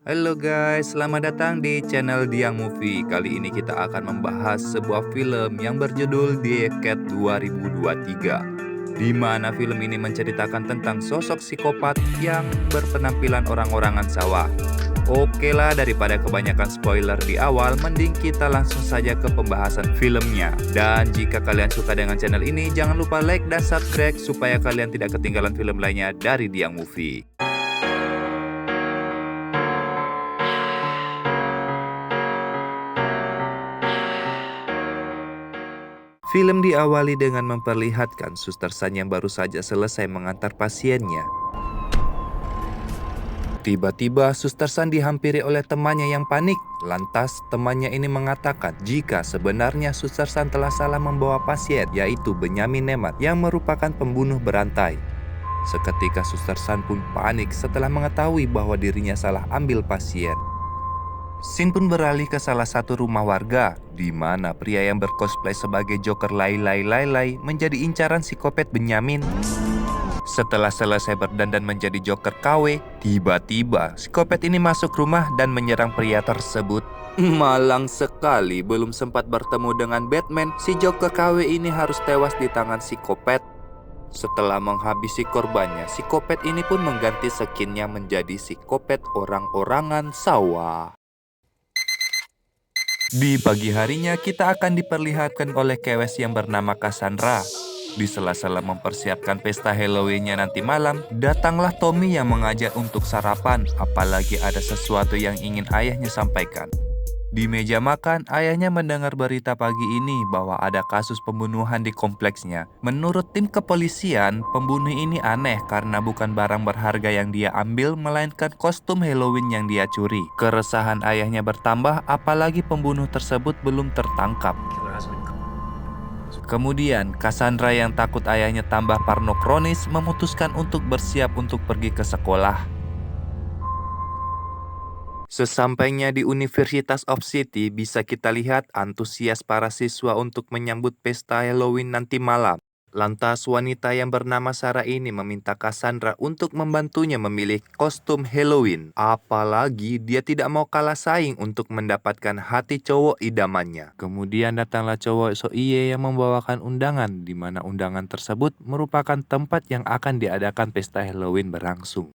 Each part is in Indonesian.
Halo guys, selamat datang di channel Diang Movie. Kali ini kita akan membahas sebuah film yang berjudul Decade 2023, di mana film ini menceritakan tentang sosok psikopat yang berpenampilan orang-orangan sawah. Oke lah, daripada kebanyakan spoiler di awal, mending kita langsung saja ke pembahasan filmnya. Dan jika kalian suka dengan channel ini, jangan lupa like dan subscribe supaya kalian tidak ketinggalan film lainnya dari Diang Movie. Film diawali dengan memperlihatkan Suster San yang baru saja selesai mengantar pasiennya. Tiba-tiba Suster San dihampiri oleh temannya yang panik. Lantas temannya ini mengatakan jika sebenarnya Suster San telah salah membawa pasien, yaitu Benyamin Nemat yang merupakan pembunuh berantai. Seketika Suster San pun panik setelah mengetahui bahwa dirinya salah ambil pasien. Scene pun beralih ke salah satu rumah warga, di mana pria yang bercosplay sebagai Joker Lai menjadi incaran psikopat Benyamin. Setelah selesai berdandan menjadi Joker KW, tiba-tiba psikopat ini masuk rumah dan menyerang pria tersebut. Malang sekali, belum sempat bertemu dengan Batman, si Joker KW ini harus tewas di tangan psikopat. Setelah menghabisi korbannya, psikopat ini pun mengganti skinnya menjadi psikopat orang-orangan sawah. Di pagi harinya, kita akan diperlihatkan oleh kewes yang bernama Cassandra. Di sela-sela mempersiapkan pesta Halloween-nya nanti malam, datanglah Tommy yang mengajak untuk sarapan, apalagi ada sesuatu yang ingin ayahnya sampaikan. Di meja makan, ayahnya mendengar berita pagi ini bahwa ada kasus pembunuhan di kompleksnya. Menurut tim kepolisian, pembunuh ini aneh karena bukan barang berharga yang dia ambil, melainkan kostum Halloween yang dia curi. Keresahan ayahnya bertambah, apalagi pembunuh tersebut belum tertangkap. Kemudian, Cassandra yang takut ayahnya tambah parno kronis memutuskan untuk bersiap untuk pergi ke sekolah. Sesampainya di Universitas of City, bisa kita lihat antusias para siswa untuk menyambut pesta Halloween nanti malam. Lantas wanita yang bernama Sarah ini meminta Cassandra untuk membantunya memilih kostum Halloween. Apalagi dia tidak mau kalah saing untuk mendapatkan hati cowok idamannya. Kemudian datanglah cowok Soiye yang membawakan undangan, di mana undangan tersebut merupakan tempat yang akan diadakan pesta Halloween berlangsung.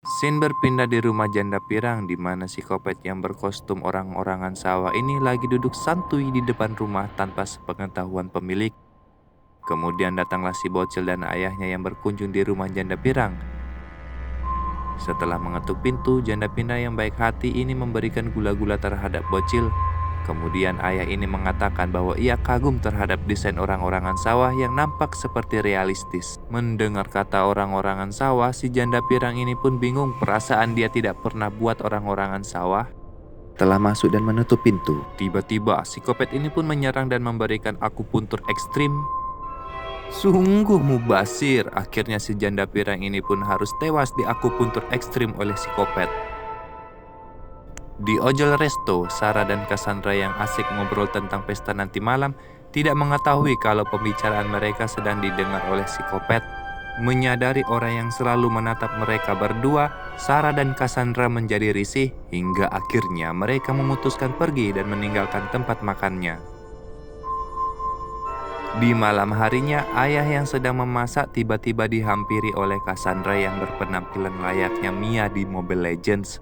Scene berpindah di rumah janda pirang, di mana psikopat yang berkostum orang-orangan sawah ini lagi duduk santuy di depan rumah tanpa sepengetahuan pemilik. Kemudian datanglah si bocil dan ayahnya yang berkunjung di rumah janda pirang. Setelah mengetuk pintu, janda pindah yang baik hati ini memberikan gula-gula terhadap bocil. Kemudian ayah ini mengatakan bahwa ia kagum terhadap desain orang-orangan sawah yang nampak seperti realistis. Mendengar kata orang-orangan sawah, si janda pirang ini pun bingung, perasaan dia tidak pernah buat orang-orangan sawah. Telah masuk dan menutup pintu, tiba-tiba psikopat ini pun menyerang dan memberikan akupuntur ekstrim. Sungguh mubasir, akhirnya si janda pirang ini pun harus tewas di akupuntur ekstrim oleh psikopat. Di ojol resto, Sarah dan Cassandra yang asik ngobrol tentang pesta nanti malam tidak mengetahui kalau pembicaraan mereka sedang didengar oleh psikopat. Menyadari orang yang selalu menatap mereka berdua, Sarah dan Cassandra menjadi risih hingga akhirnya mereka memutuskan pergi dan meninggalkan tempat makannya. Di malam harinya, ayah yang sedang memasak tiba-tiba dihampiri oleh Cassandra yang berpenampilan layaknya Mia di Mobile Legends.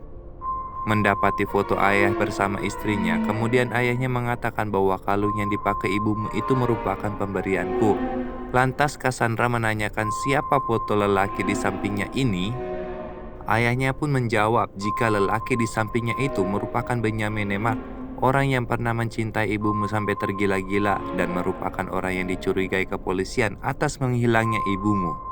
Mendapati foto ayah bersama istrinya, kemudian ayahnya mengatakan bahwa kalung yang dipakai ibumu itu merupakan pemberianku. Lantas Cassandra menanyakan siapa foto lelaki di sampingnya ini. Ayahnya pun menjawab jika lelaki di sampingnya itu merupakan Benyamin Nemat, orang yang pernah mencintai ibumu sampai tergila-gila dan merupakan orang yang dicurigai kepolisian atas menghilangnya ibumu.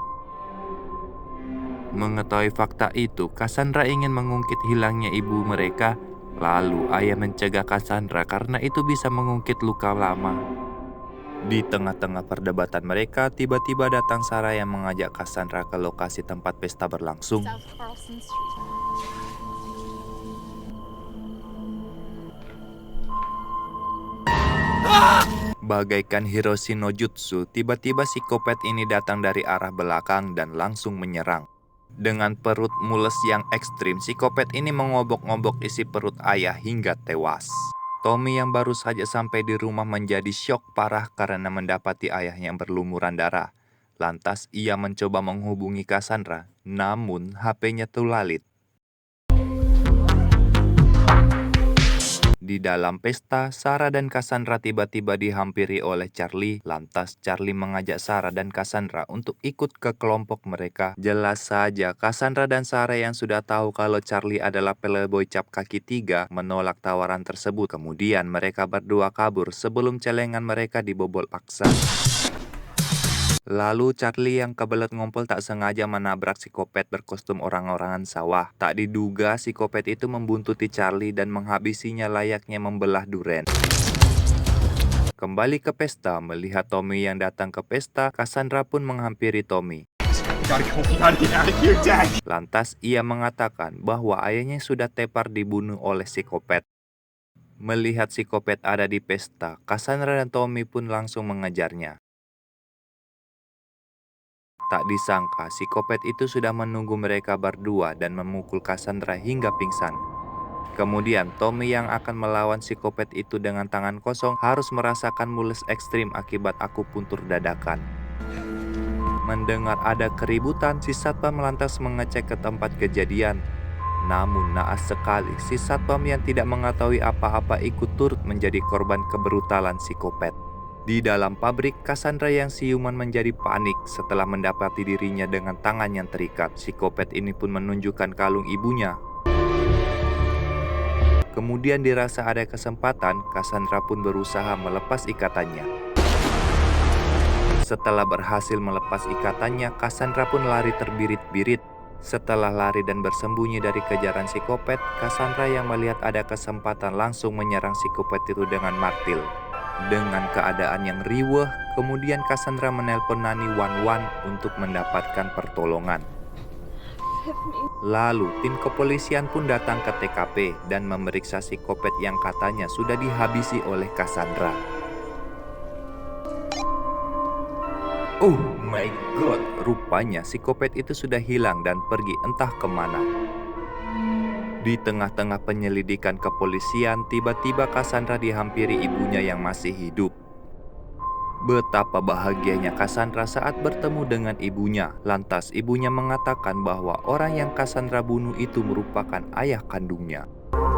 Mengetahui fakta itu, Cassandra ingin mengungkit hilangnya ibu mereka. Lalu ayah mencegah Cassandra karena itu bisa mengungkit luka lama. Di tengah-tengah perdebatan mereka, tiba-tiba datang Sarah yang mengajak Cassandra ke lokasi tempat pesta berlangsung. Bagaikan Hiroshi no Jutsu, tiba-tiba psikopat ini datang dari arah belakang dan langsung menyerang. Dengan perut mules yang ekstrim, psikopat ini mengobok-ngobok isi perut ayah hingga tewas. Tommy yang baru saja sampai di rumah menjadi syok parah karena mendapati ayah yang berlumuran darah. Lantas ia mencoba menghubungi Cassandra, namun HP-nya terlalit. Di dalam pesta, Sarah dan Cassandra tiba-tiba dihampiri oleh Charlie. Lantas Charlie mengajak Sarah dan Cassandra untuk ikut ke kelompok mereka. Jelas saja Cassandra dan Sarah yang sudah tahu kalau Charlie adalah playboy cap kaki 3 menolak tawaran tersebut. Kemudian mereka berdua kabur sebelum celengan mereka dibobol paksa. Lalu Charlie yang kebelet ngompol tak sengaja menabrak psikopat berkostum orang-orangan sawah. Tak diduga psikopat itu membuntuti Charlie dan menghabisinya layaknya membelah duren. Kembali ke pesta, melihat Tommy yang datang ke pesta, Cassandra pun menghampiri Tommy. Lantas ia mengatakan bahwa ayahnya sudah tepar dibunuh oleh psikopat. Melihat psikopat ada di pesta, Cassandra dan Tommy pun langsung mengejarnya. Tak disangka, psikopat itu sudah menunggu mereka berdua dan memukul Cassandra hingga pingsan. Kemudian, Tommy yang akan melawan psikopat itu dengan tangan kosong harus merasakan mules ekstrim akibat akupuntur dadakan. Mendengar ada keributan, si satpam lantas mengecek ke tempat kejadian. Namun naas sekali, si satpam yang tidak mengetahui apa-apa ikut turut menjadi korban kebrutalan psikopat. Di dalam pabrik, Cassandra yang siuman menjadi panik setelah mendapati dirinya dengan tangan yang terikat. Psikopat ini pun menunjukkan kalung ibunya. Kemudian dirasa ada kesempatan, Cassandra pun berusaha melepas ikatannya. Setelah berhasil melepas ikatannya, Cassandra pun lari terbirit-birit. Setelah lari dan bersembunyi dari kejaran psikopat, Cassandra yang melihat ada kesempatan langsung menyerang psikopat itu dengan martil. Dengan keadaan yang riweh, kemudian Cassandra menelpon Nani 11 untuk mendapatkan pertolongan. Lalu, tim kepolisian pun datang ke TKP dan memeriksa psikopat yang katanya sudah dihabisi oleh Cassandra. Oh my god, rupanya psikopat itu sudah hilang dan pergi entah kemana. Di tengah-tengah penyelidikan kepolisian, tiba-tiba Cassandra dihampiri ibunya yang masih hidup. Betapa bahagianya Cassandra saat bertemu dengan ibunya. Lantas ibunya mengatakan bahwa orang yang Cassandra bunuh itu merupakan ayah kandungnya.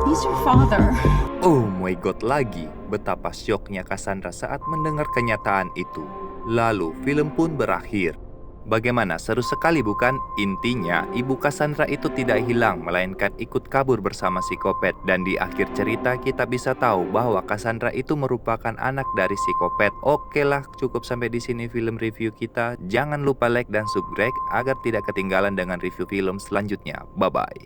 He's your father. Oh my god lagi, betapa syoknya Cassandra saat mendengar kenyataan itu. Lalu film pun berakhir. Bagaimana, seru sekali bukan? Intinya, ibu Cassandra itu tidak hilang, melainkan ikut kabur bersama psikopat. Dan di akhir cerita kita bisa tahu bahwa Cassandra itu merupakan anak dari psikopat. Oke lah, cukup sampai di sini film review kita. Jangan lupa like dan subscribe agar tidak ketinggalan dengan review film selanjutnya. Bye-bye.